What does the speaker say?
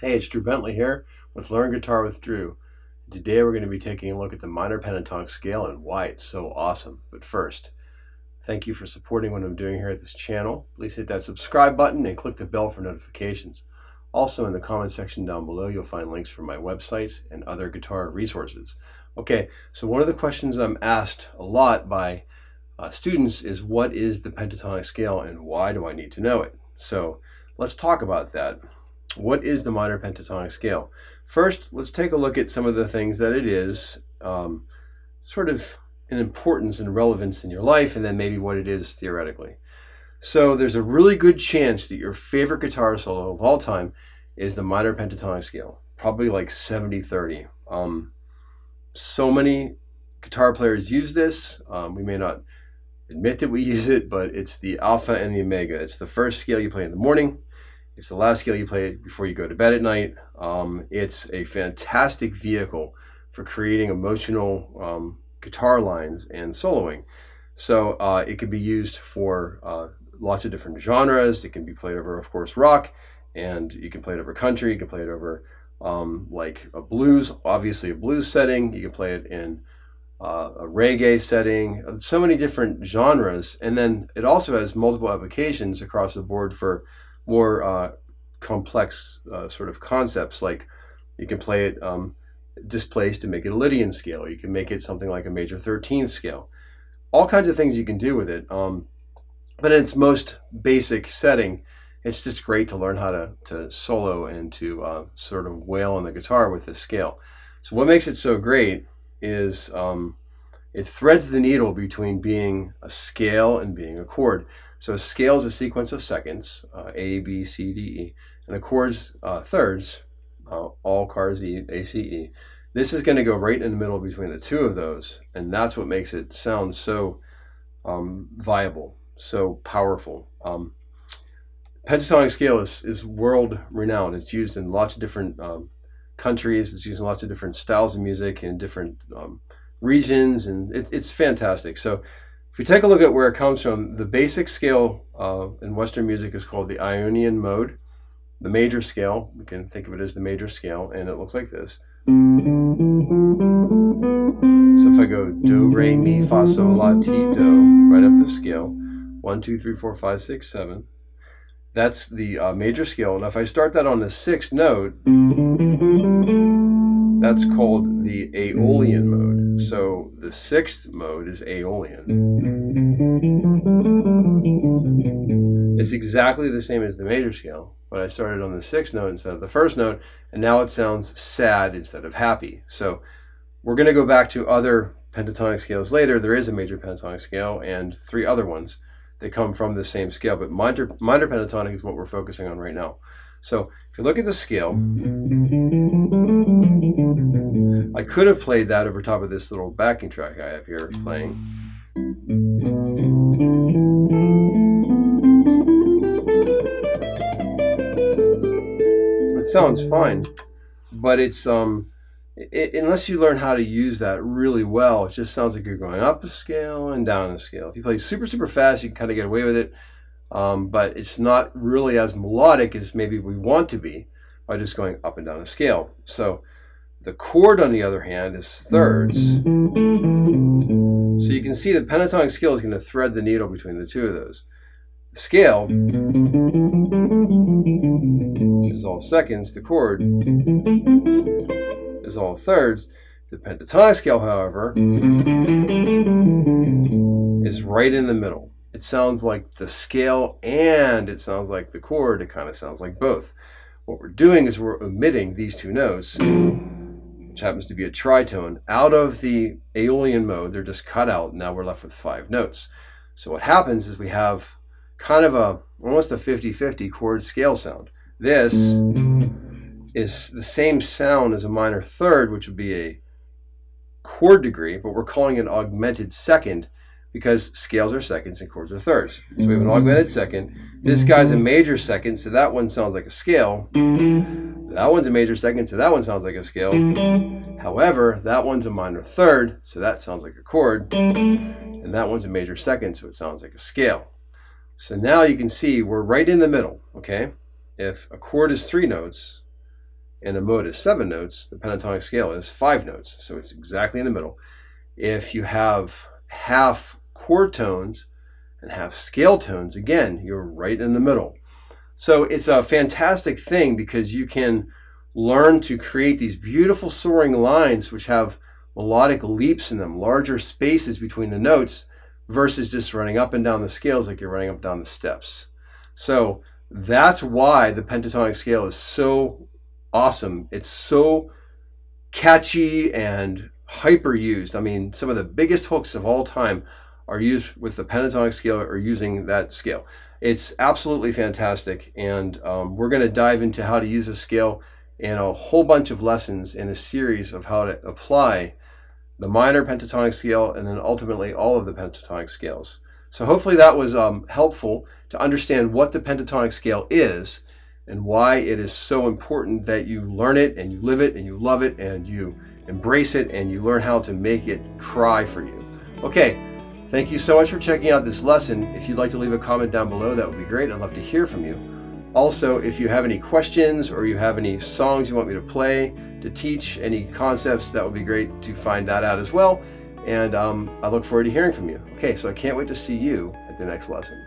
Hey, it's Drew Bentley here with Learn Guitar with Drew. Today we're going to be taking a look at the minor pentatonic scale and why it's so awesome. But first, thank you for supporting what I'm doing here at this channel. Please hit that subscribe button and click the bell for notifications. Also in the comment section down below, you'll find links for my websites and other guitar resources. Okay, so one of the questions I'm asked a lot by students is, what is the pentatonic scale and why do I need to know it? So let's talk about that. What is the minor pentatonic scale? First, let's take a look at some of the things that it is, sort of in importance and relevance in your life, and then maybe what it is theoretically. So there's a really good chance that your favorite guitar solo of all time is the minor pentatonic scale, probably like 70-30. So many guitar players use this. We may not admit that we use it, but it's the alpha and the omega. It's the first scale you play in the morning. It's the last scale you play before you go to bed at night. It's a fantastic vehicle for creating emotional guitar lines and soloing. So it can be used for lots of different genres. It can be played over, of course, rock, and you can play it over country. You can play it over like a blues, obviously a blues setting. You can play it in a reggae setting. So many different genres. And then it also has multiple applications across the board for more complex sort of concepts, like you can play it displaced to make it a Lydian scale. You can make it something like a major 13th scale. All kinds of things you can do with it. But in its most basic setting, it's just great to learn how to solo and to sort of wail on the guitar with this scale. So what makes it so great is it threads the needle between being a scale and being a chord. So a scale is a sequence of seconds, A, B, C, D, E, and a chord's thirds, all cars E, A, C, E. This is going to go right in the middle between the two of those, and that's what makes it sound so viable, so powerful. Pentatonic scale is world renowned. It's used in lots of different countries. It's used in lots of different styles of music in different regions, and it's fantastic. So if we take a look at where it comes from, the basic scale in Western music is called the Ionian Mode. The major scale, we can think of it as the major scale, and it looks like this. So if I go do, re, mi, fa, sol, la, ti, do, right up the scale, 1, 2, 3, 4, 5, 6, 7. That's the major scale. And if I start that on the 6th note, that's called the Aeolian Mode. So the 6th mode is Aeolian. It's exactly the same as the major scale, but I started on the 6th note instead of the 1st note, and now it sounds sad instead of happy. So we're going to go back to other pentatonic scales later. There is a major pentatonic scale and 3 other ones. They come from the same scale, but minor pentatonic is what we're focusing on right now. So if you look at the scale, I could have played that over top of this little backing track I have here playing. It sounds fine, but it's unless you learn how to use that really well, it just sounds like you're going up a scale and down a scale. If you play super, super fast, you can kind of get away with it, but it's not really as melodic as maybe we want to be by just going up and down a scale. So the chord, on the other hand, is thirds. So you can see the pentatonic scale is going to thread the needle between the two of those. The scale is all seconds. The chord is all thirds. The pentatonic scale, however, is right in the middle. It sounds like the scale and it sounds like the chord. It kind of sounds like both. What we're doing is we're omitting these 2 notes, which happens to be a tritone, out of the Aeolian mode. They're just cut out. Now we're left with 5 notes. So what happens is we have kind of almost a 50-50 chord scale sound. This is the same sound as a minor third, which would be a chord degree, but we're calling it augmented second because scales are seconds and chords are thirds. So we have an augmented second. This guy's a major second, so that one sounds like a scale. That one's a major second, so that one sounds like a scale. However, that one's a minor third, so that sounds like a chord. And that one's a major second, so it sounds like a scale. So now you can see we're right in the middle, okay? If a chord is 3 notes and a mode is 7 notes, the pentatonic scale is 5 notes, so it's exactly in the middle. If you have half chord tones and half scale tones, again, you're right in the middle. So it's a fantastic thing because you can learn to create these beautiful soaring lines which have melodic leaps in them, larger spaces between the notes versus just running up and down the scales like you're running up and down the steps. So that's why the pentatonic scale is so awesome. It's so catchy and hyper used. I mean, some of the biggest hooks of all time are used with the pentatonic scale or using that scale. It's absolutely fantastic, and we're going to dive into how to use a scale and a whole bunch of lessons in a series of how to apply the minor pentatonic scale and then ultimately all of the pentatonic scales. So hopefully that was helpful to understand what the pentatonic scale is and why it is so important that you learn it and you live it and you love it and you embrace it and you learn how to make it cry for you. Okay, thank you so much for checking out this lesson. If you'd like to leave a comment down below, that would be great. I'd love to hear from you. Also, if you have any questions or you have any songs you want me to play, to teach, any concepts, that would be great to find that out as well. And I look forward to hearing from you. Okay, so I can't wait to see you at the next lesson.